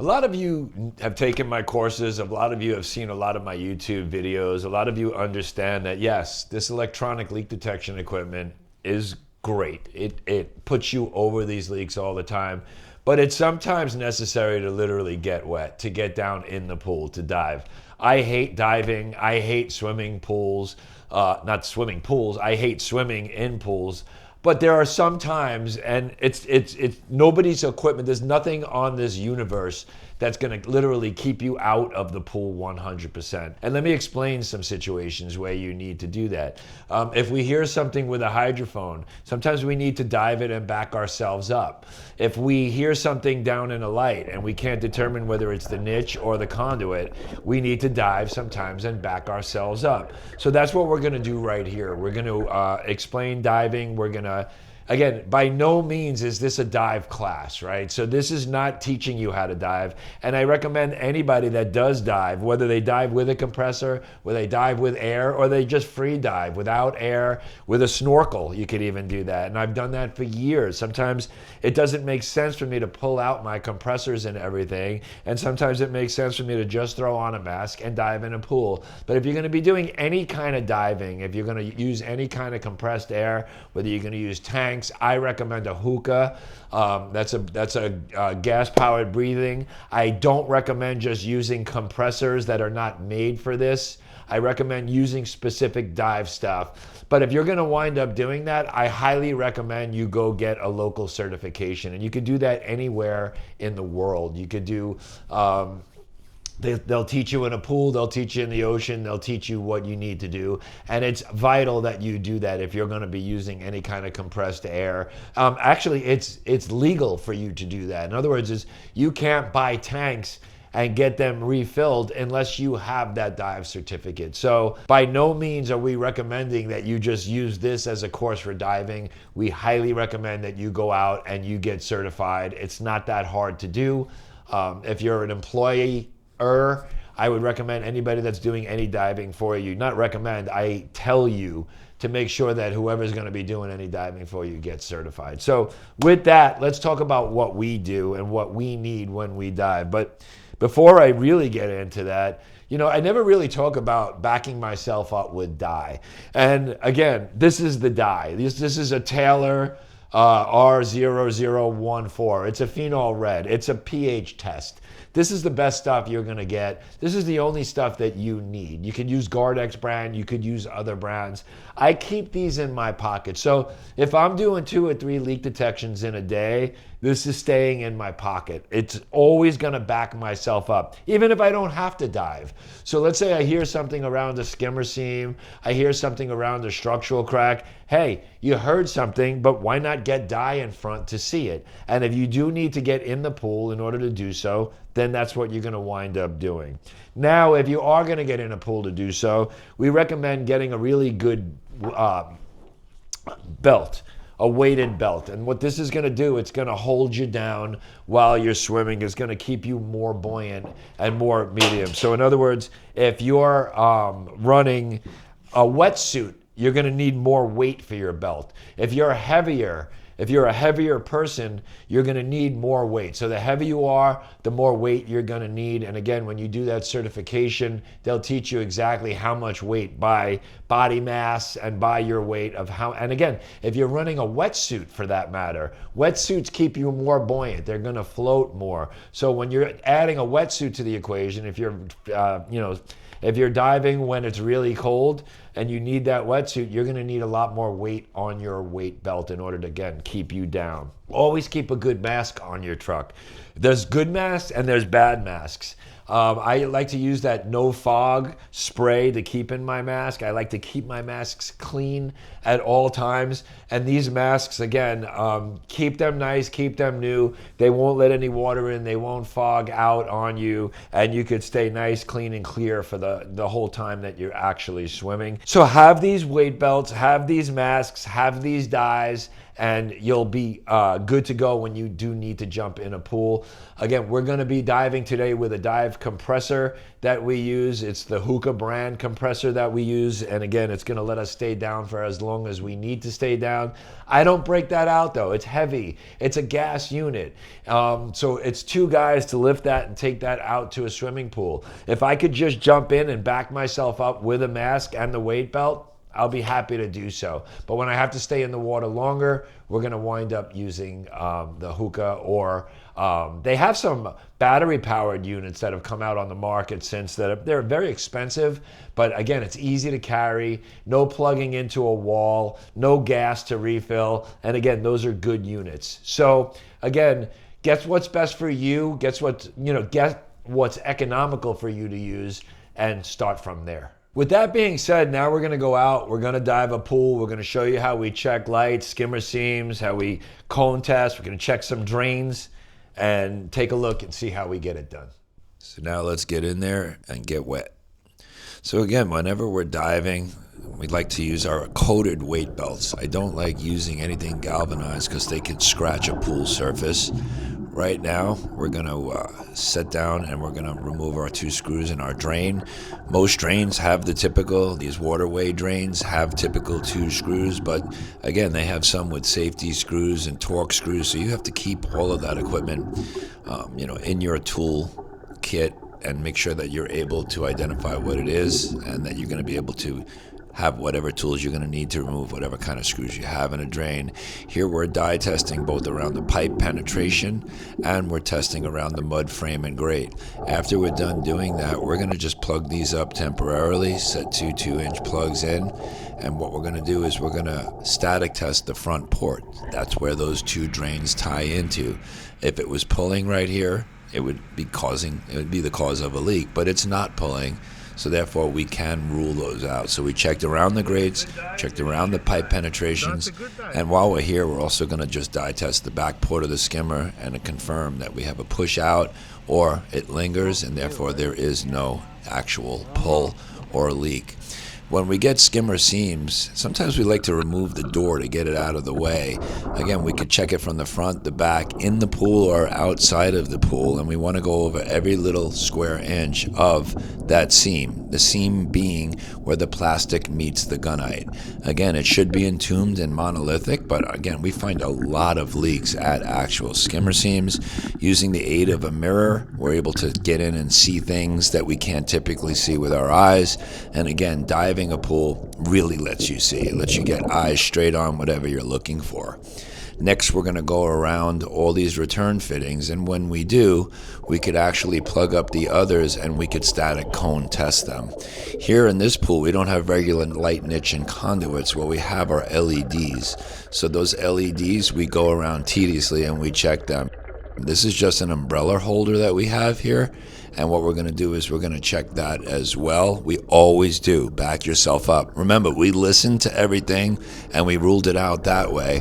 A lot of you have taken my courses. A lot of you have seen a lot of my YouTube videos. A lot of you understand that, yes, this electronic leak detection equipment is great. It puts you over these leaks all the time, but it's sometimes necessary to literally get wet, to get down in the pool, to dive. I hate diving. I hate swimming pools. Not swimming pools. I hate swimming in pools. But there are some times, and it's nobody's equipment. There's nothing on this universe that's going to literally keep you out of the pool 100%. And let me explain some situations where you need to do that. If we hear something with a hydrophone, sometimes we need to dive it and back ourselves up. If we hear something down in a light and we can't determine whether it's the niche or the conduit, we need to dive sometimes and back ourselves up. So that's what we're going to do right here. We're going to explain diving. We're going to, again, by no means is this a dive class, right? So this is not teaching you how to dive. And I recommend anybody that does dive, whether they dive with a compressor, whether they dive with air, or they just free dive without air, with a snorkel, you could even do that. And I've done that for years. Sometimes it doesn't make sense for me to pull out my compressors and everything. And sometimes it makes sense for me to just throw on a mask and dive in a pool. But if you're going to be doing any kind of diving, if you're going to use any kind of compressed air, whether you're going to use tanks, I recommend a hookah. That's a gas-powered breathing. I don't recommend just using compressors that are not made for this. I recommend using specific dive stuff. But if you're going to wind up doing that, I highly recommend you go get a local certification. And you could do that anywhere in the world. You could do they'll teach you in a pool, they'll teach you in the ocean, they'll teach you what you need to do. And it's vital that you do that if you're going to be using any kind of compressed air. Actually, it's legal for you to do that. In other words, is you can't buy tanks and get them refilled unless you have that dive certificate. So by no means are we recommending that you just use this as a course for diving. We highly recommend that you go out and you get certified. It's not that hard to do. If you're an employee, I would recommend anybody that's doing any diving for you, not recommend, I tell you to make sure that whoever's going to be doing any diving for you gets certified. So with that, let's talk about what we do and what we need when we dive. But before I really get into that, I never really talk about backing myself up with dye. And again, this is the dye. This is a Taylor R0014. It's a phenol red. It's a pH test. This is the best stuff you're going to get. This is the only stuff that you need. You could use Gardex brand. You could use other brands. I keep these in my pocket. So if I'm doing 2 or 3 leak detections in a day, this is staying in my pocket. It's always going to back myself up, even if I don't have to dive. So let's say I hear something around the skimmer seam. I hear something around the structural crack. Hey, you heard something, but why not get dye in front to see it? And if you do need to get in the pool in order to do so, then that's what you're going to wind up doing. Now, if you are going to get in a pool to do so, we recommend getting a really good belt, a weighted belt. And what this is going to do, it's going to hold you down while you're swimming. It's going to keep you more buoyant and more medium. So in other words, if you're running a wetsuit, you're going to need more weight for your belt. If you're a heavier person, you're going to need more weight. So the heavier you are, the more weight you're going to need. And again, when you do that certification, they'll teach you exactly how much weight by body mass and by your weight of how. And again, if you're running a wetsuit for that matter, wetsuits keep you more buoyant. They're going to float more. So when you're adding a wetsuit to the equation, if you're diving when it's really cold and you need that wetsuit, you're going to need a lot more weight on your weight belt in order to, again, keep you down. Always keep a good mask on your truck. There's good masks and there's bad masks. I like to use that no fog spray to keep in my mask. I like to keep my masks clean at all times. And these masks, again, keep them nice, keep them new. They won't let any water in. They won't fog out on you. And you could stay nice, clean, and clear for the whole time that you're actually swimming. So have these weight belts, have these masks, have these dyes, and you'll be good to go when you do need to jump in a pool. Again, we're going to be diving today with a dive compressor that we use. It's the Hookah brand compressor that we use, and again, it's going to let us stay down for as long as we need to stay down. I don't break that out though. It's heavy. It's a gas unit, so it's 2 guys to lift that and take that out to a swimming pool. If I could just jump in and back myself up with a mask and the weight belt, I'll be happy to do so. But when I have to stay in the water longer, we're going to wind up using the Hookah, or they have some battery-powered units that have come out on the market since that. They're very expensive, but again, it's easy to carry, no plugging into a wall, no gas to refill, and again, those are good units. So again, guess what's best for you, get what's economical for you to use, and start from there. With that being said, now we're going to go out, we're going to dive a pool, we're going to show you how we check lights, skimmer seams, how we cone test, we're going to check some drains, and take a look and see how we get it done. So now let's get in there and get wet. So again, whenever we're diving, we like to use our coated weight belts. I don't like using anything galvanized because they could scratch a pool surface. Right now, we're going to sit down and we're going to remove our 2 screws in our drain. Most drains have these waterway drains have typical 2 screws, but again, they have some with safety screws and torque screws, so you have to keep all of that equipment in your tool kit and make sure that you're able to identify what it is and that you're going to be able to have whatever tools you're going to need to remove whatever kind of screws you have in a drain. Here we're dye testing both around the pipe penetration and we're testing around the mud frame and grate. After we're done doing that, we're going to just plug these up temporarily, set 2 2-inch plugs in, and what we're going to do is we're going to static test the front port. That's where those 2 drains tie into. If it was pulling right here, it would be the cause of a leak, but it's not pulling. So therefore, we can rule those out. So we checked around the grates, checked around the pipe penetrations, and while we're here, we're also going to just dye test the back port of the skimmer and confirm that we have a push out or it lingers, and therefore there is no actual pull or leak. When we get skimmer seams, sometimes we like to remove the door to get it out of the way. Again, we could check it from the front, the back, in the pool or outside of the pool, and we want to go over every little square inch of that seam. The seam being where the plastic meets the gunite. Again, it should be entombed and monolithic, but again, we find a lot of leaks at actual skimmer seams. Using the aid of a mirror, we're able to get in and see things that we can't typically see with our eyes. And again, diving a pool really lets you see. It lets you get eyes straight on whatever you're looking for. Next, we're going to go around all these return fittings, and when we do, we could actually plug up the others and we could static cone test them. Here in this pool, we don't have regular light niche and conduits. What we have are LEDs. So those LEDs, we go around tediously and we check them. This is just an umbrella holder that we have here. And what we're going to do is we're going to check that as well. We always do. Back yourself up. Remember, we listened to everything and we ruled it out that way.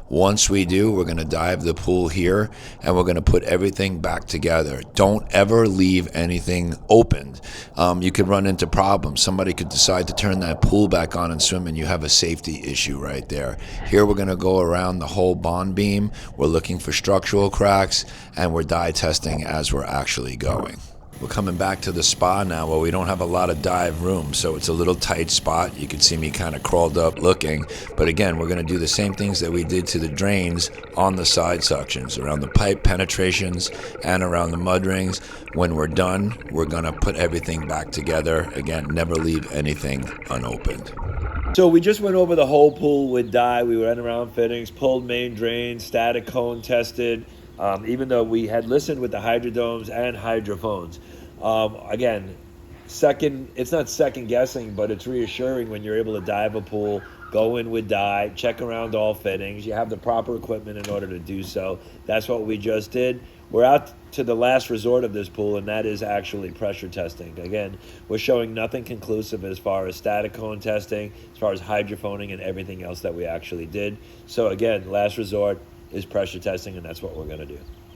Once we do, we're going to dive the pool here and we're going to put everything back together. Don't ever leave anything opened. You could run into problems. Somebody could decide to turn that pool back on and swim and you have a safety issue right there. Here we're going to go around the whole bond beam. We're looking for structural cracks and we're dye testing as we're actually going. We're coming back to the spa now where we don't have a lot of dive room, so it's a little tight spot. You can see me kind of crawled up looking. But again, we're going to do the same things that we did to the drains on the side suctions, around the pipe penetrations and around the mud rings. When we're done, we're going to put everything back together. Again, never leave anything unopened. So we just went over the whole pool with dye. We went around fittings, pulled main drains, static cone tested. Even though we had listened with the hydrodomes and hydrophones. Again, it's not second guessing, but it's reassuring when you're able to dive a pool, go in with dye, check around all fittings. You have the proper equipment in order to do so. That's what we just did. We're out to the last resort of this pool, and that is actually pressure testing. Again, we're showing nothing conclusive as far as static cone testing, as far as hydrophoning and everything else that we actually did. So again, last resort is pressure testing, and that's what we're going to do.